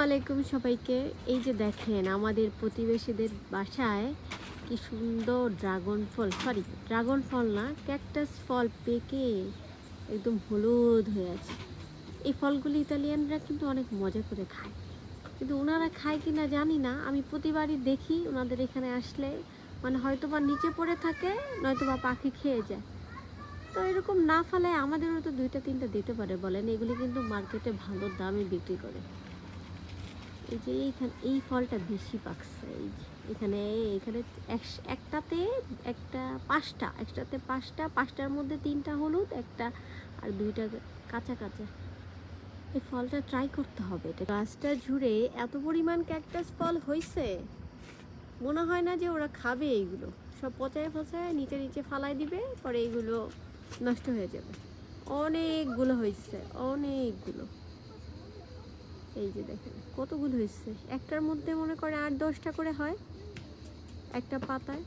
আলাইকুম সবাইকে। এই যে দেখেন আমাদের প্রতিবেশীদের বাসায় কি সুন্দর ড্রাগন ফল না, ক্যাকটাস ফল পেকে একদম হলুদ হয়ে আছে। এই ফলগুলি ইতালিয়ানরা কিন্তু অনেক মজা করে খায়, কিন্তু ওনারা খায় কিনা জানি না। আমি প্রতিবারই দেখি ওনাদের এখানে আসলে, মানে হয়তোবা নিচে পড়ে থাকে, নয়তোবা পাখি খেয়ে যায়। তো এরকম না ফেলায় আমাদেরও তো দুইটা তিনটা দিতে পারে বলেন। এগুলি কিন্তু মার্কেটে ভালো দামে বিক্রি করে। এই যে এইখানে এই ফলটা বেশি পাকছে। এই যে এখানে এখানে একটাতে একটা পাঁচটা, একটাতে পাঁচটা, পাঁচটার মধ্যে তিনটা হলুদ, একটা আর দুইটা কাঁচা কাঁচা। এই ফলটা ট্রাই করতে হবে। এটা গাছটা জুড়ে এত পরিমাণ ক্যাকটাস ফল হয়েছে, মনে হয় না যে ওরা খাবে। এইগুলো সব পচায় পচায় নিচে নিচে ফালাই দিবে, পরে এইগুলো নষ্ট হয়ে যাবে। অনেকগুলো হয়েছে, অনেকগুলো। এই যে দেখেন কতগুলো হয়েছে, একটার মধ্যে মনে করে 8-10টা করে হয় একটা পাতায়।